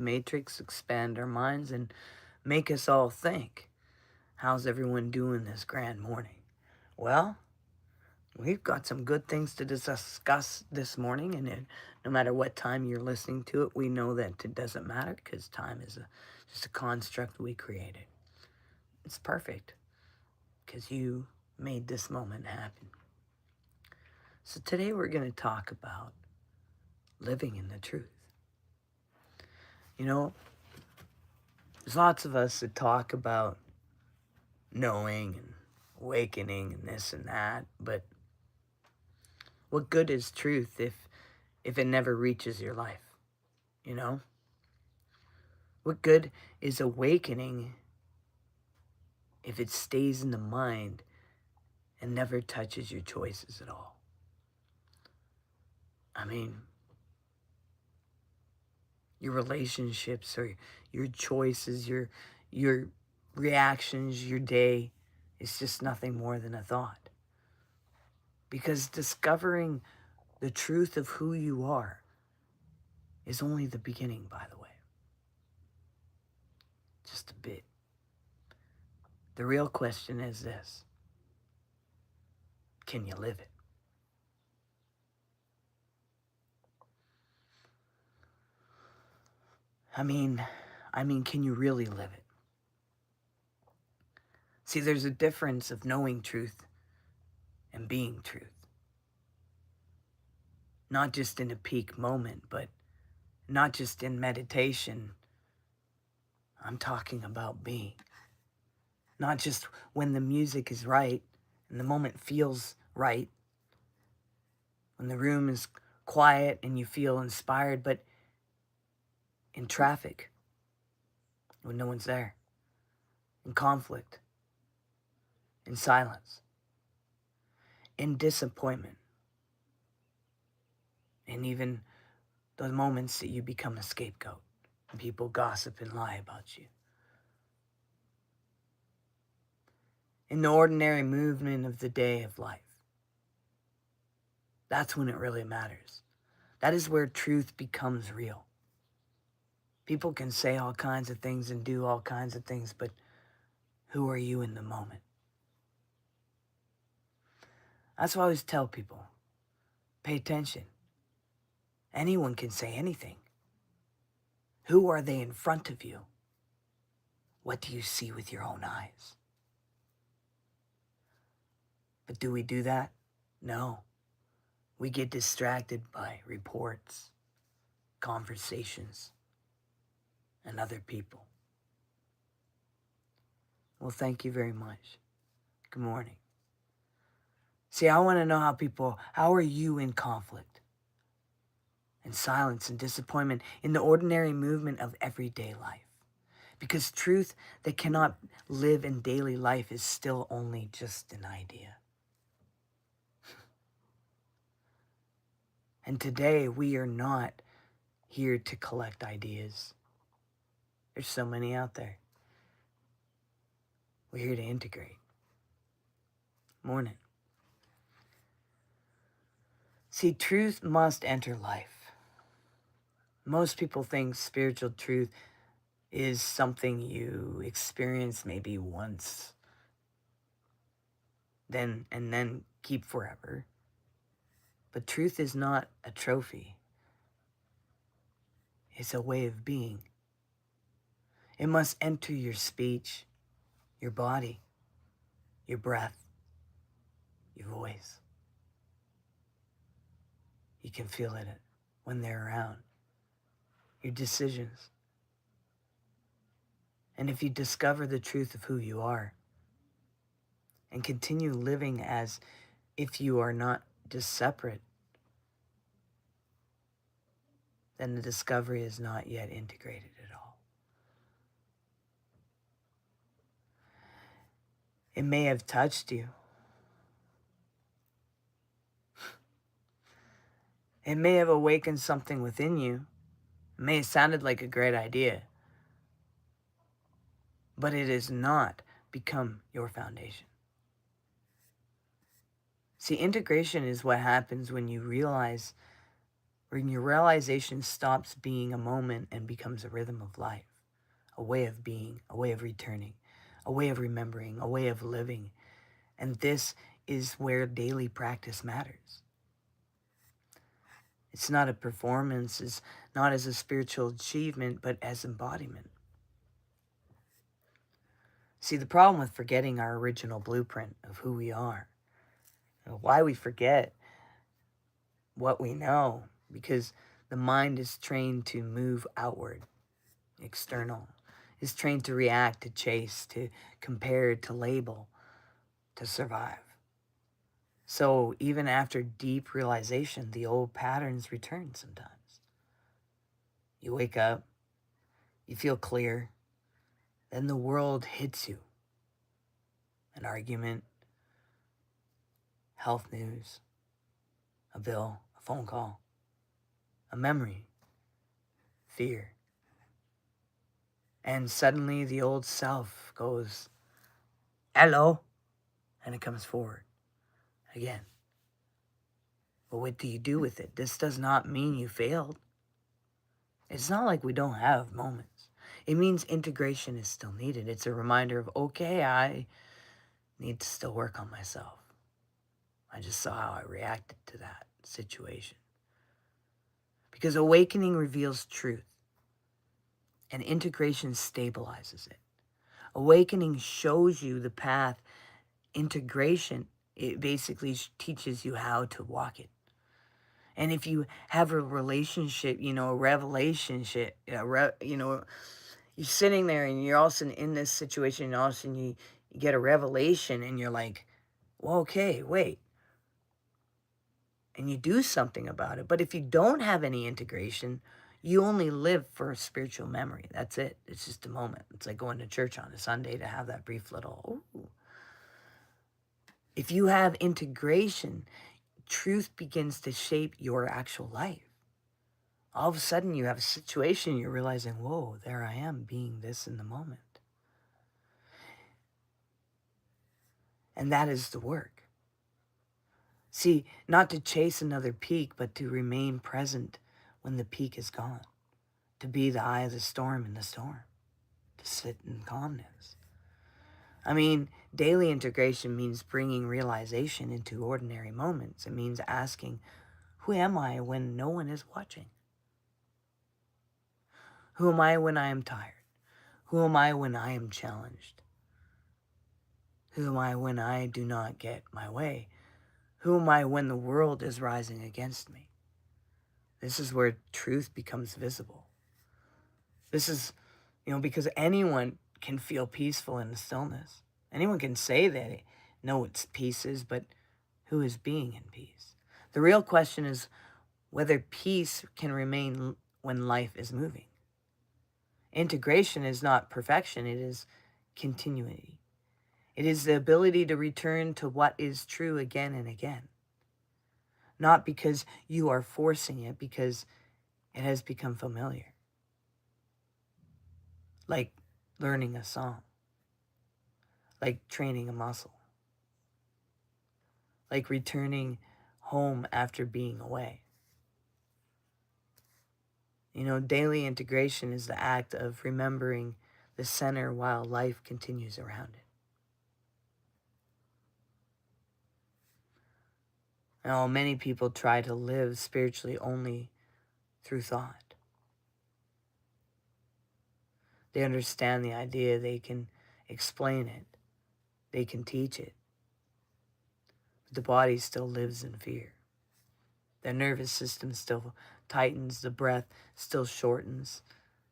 matrix, expand our minds, and make us all think. How's everyone doing this grand morning? Well, we've got some good things to discuss this morning, and no matter what time you're listening to it, we know that it doesn't matter because time is just a construct we created. It's perfect because you made this moment happen. So today we're going to talk about living in the truth. You know, there's lots of us that talk about knowing and awakening and this and that, but what good is truth if it never reaches your life? You know? What good is awakening if it stays in the mind and never touches your choices at all? I mean, your relationships or your choices, your reactions, your day is just nothing more than a thought. Because discovering the truth of who you are is only the beginning, by the way. Just a bit. The real question is this: can you live it? I mean, can you really live it? See, there's a difference of knowing truth and being truth. Not just in a peak moment, but not just in meditation. I'm talking about being. Not just when the music is right and the moment feels right, when the room is quiet and you feel inspired, but in traffic, when no one's there, in conflict, in silence, in disappointment, and even those moments that you become a scapegoat and people gossip and lie about you. In the ordinary movement of the day of life, that's when it really matters. That is where truth becomes real. People can say all kinds of things and do all kinds of things, but who are you in the moment? That's why I always tell people, pay attention. Anyone can say anything. Who are they in front of you? What do you see with your own eyes? But do we do that? No. We get distracted by reports, conversations, and other people. Well, thank you very much. Good morning. See, I want to know how are you in conflict, in silence and disappointment, in the ordinary movement of everyday life? Because truth that cannot live in daily life is still only just an idea. And today, we are not here to collect ideas. There's so many out there. We're here to integrate. Morning. See, truth must enter life. Most people think spiritual truth is something you experience maybe once, and then keep forever. But truth is not a trophy. It's a way of being. It must enter your speech, your body, your breath, your voice. You can feel it when they're around. Your decisions. And if you discover the truth of who you are and continue living as if you are not just separate, then the discovery is not yet integrated at all. It may have touched you. It may have awakened something within you. It may have sounded like a great idea, but it has not become your foundation. See, integration is what happens when you realize when your realization stops being a moment and becomes a rhythm of life, a way of being, a way of returning, a way of remembering, a way of living. And this is where daily practice matters. It's not a performance, it's not as a spiritual achievement, but as embodiment. See, the problem with forgetting our original blueprint of who we are, why we forget what we know, because the mind is trained to move outward, external, is trained to react, to chase, to compare, to label, to survive. So even after deep realization, the old patterns return sometimes. You wake up, you feel clear, then the world hits you. An argument, health news, a bill, a phone call, a memory, fear. And suddenly the old self goes, hello, and it comes forward again. But what do you do with it? This does not mean you failed. It's not like we don't have moments. It means integration is still needed. It's a reminder of, okay, I need to still work on myself. I just saw how I reacted to that situation. Because awakening reveals truth, and integration stabilizes it. Awakening shows you the path. Integration, it basically teaches you how to walk it. And if you have a relationship, a revelationship, you're sitting there and you're all of a sudden in this situation, and all of a sudden you get a revelation and you're like, well, okay, wait. And you do something about it. But if you don't have any integration, you only live for a spiritual memory. That's it. It's just a moment. It's like going to church on a Sunday to have that brief little, ooh. If you have integration, truth begins to shape your actual life. All of a sudden you have a situation, you're realizing, whoa, there I am being this in the moment. And that is the work. See, not to chase another peak, but to remain present when the peak is gone. To be the eye of the storm in the storm. To sit in calmness. I mean, daily integration means bringing realization into ordinary moments. It means asking, who am I when no one is watching? Who am I when I am tired? Who am I when I am challenged? Who am I when I do not get my way? Who am I when the world is rising against me? This is where truth becomes visible. This is, because anyone can feel peaceful in the stillness. Anyone can say that they know what peace is, but who is being in peace? The real question is whether peace can remain when life is moving. Integration is not perfection, it is continuity. It is the ability to return to what is true again and again. Not because you are forcing it, because it has become familiar. Like learning a song. Like training a muscle. Like returning home after being away. Daily integration is the act of remembering the center while life continues around it. Now, many people try to live spiritually only through thought. They understand the idea, they can explain it, they can teach it. But the body still lives in fear. The nervous system still tightens, the breath still shortens,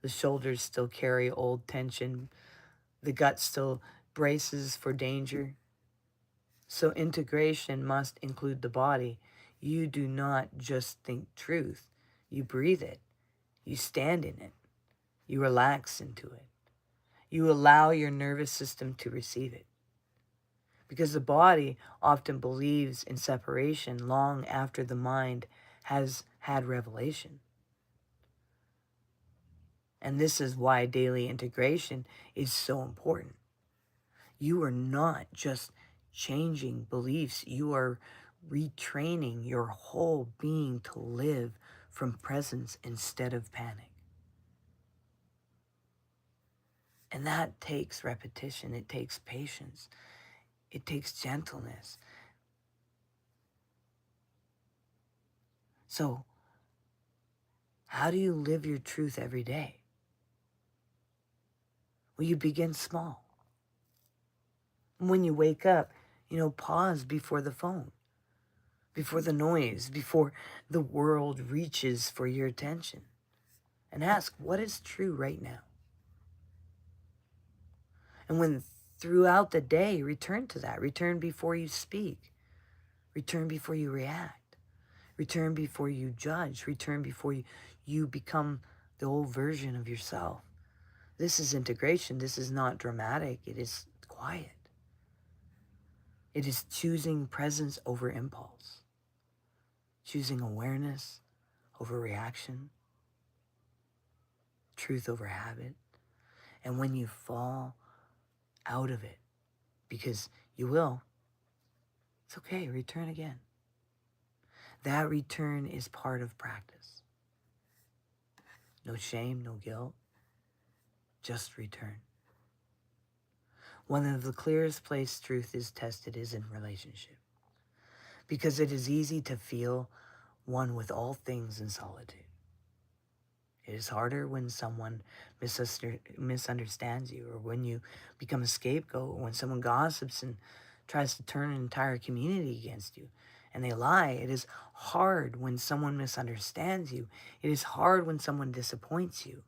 the shoulders still carry old tension, the gut still braces for danger. So integration must include the body. You do not just think truth, you breathe it, you stand in it, you relax into it. You allow your nervous system to receive it. Because the body often believes in separation long after the mind has had revelation. And this is why daily integration is so important. You are not just changing beliefs, you are retraining your whole being to live from presence instead of panic. And that takes repetition. It takes patience. It takes gentleness. So, how do you live your truth every day? Well, you begin small. When you wake up, pause before the phone, before the noise, before the world reaches for your attention. And ask, what is true right now? And when throughout the day, return to that. Return before you speak. Return before you react. Return before you judge. Return before you become the old version of yourself. This is integration. This is not dramatic. It is quiet. It is choosing presence over impulse. Choosing awareness over reaction. Truth over habit. And when you fall out of it, because you will, it's okay, return again. That return is part of practice. No shame, no guilt, just return. One of the clearest places truth is tested is in relationship, because it is easy to feel one with all things in solitude. It is harder when someone misunderstands you, or when you become a scapegoat, or when someone gossips and tries to turn an entire community against you, and they lie. It is hard when someone misunderstands you. It is hard when someone disappoints you.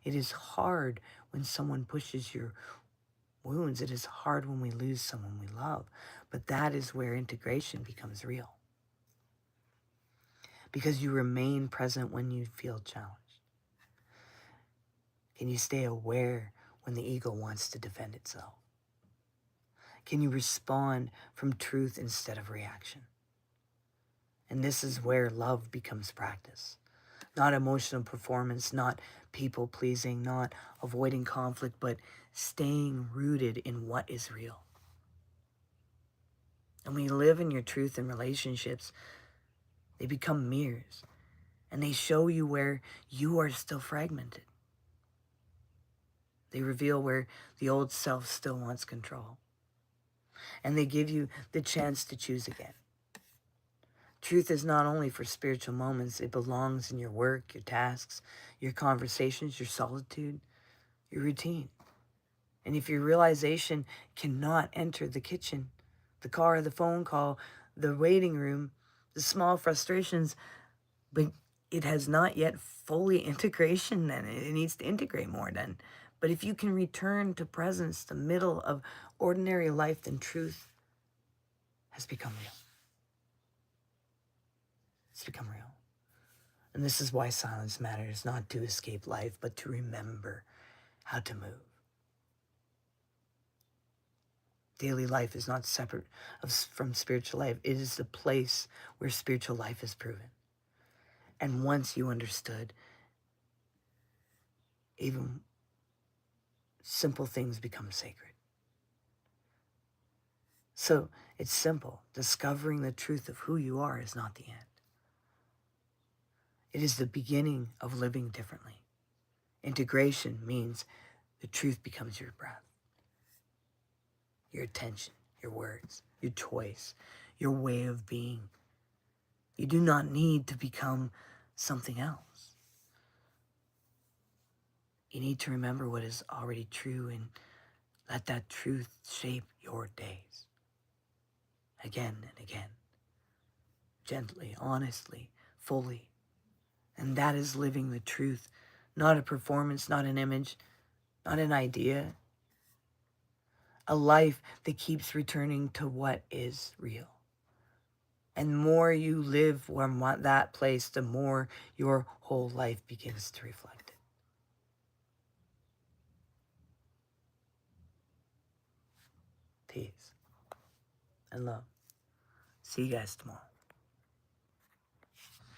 It is hard when someone pushes your wounds. It is hard when we lose someone we love. But that is where integration becomes real, because you remain present when you feel challenged. Can you stay aware when the ego wants to defend itself? Can you respond from truth instead of reaction? And this is where love becomes practice. Not emotional performance, not people pleasing, not avoiding conflict, but staying rooted in what is real. And when you live in your truth in relationships, they become mirrors, and they show you where you are still fragmented. They reveal where the old self still wants control. And they give you the chance to choose again. Truth is not only for spiritual moments. It belongs in your work, your tasks, your conversations, your solitude, your routine. And if your realization cannot enter the kitchen, the car, the phone call, the waiting room, the small frustrations, but it has not yet fully integration, then it needs to integrate more then. But if you can return to presence, the middle of ordinary life, then truth has become real. It's become real. And this is why silence matters, not to escape life, but to remember how to move. Daily life is not separate from spiritual life. It is the place where spiritual life is proven. And once you understood, even simple things become sacred. So it's simple. Discovering the truth of who you are is not the end. It is the beginning of living differently. Integration means the truth becomes your breath, your attention, your words, your choice, your way of being. You do not need to become something else. You need to remember what is already true and let that truth shape your days. Again and again. Gently, honestly, fully. And that is living the truth. Not a performance, not an image, not an idea. A life that keeps returning to what is real. And the more you live from that place, the more your whole life begins to reflect it. Peace and love. See you guys tomorrow.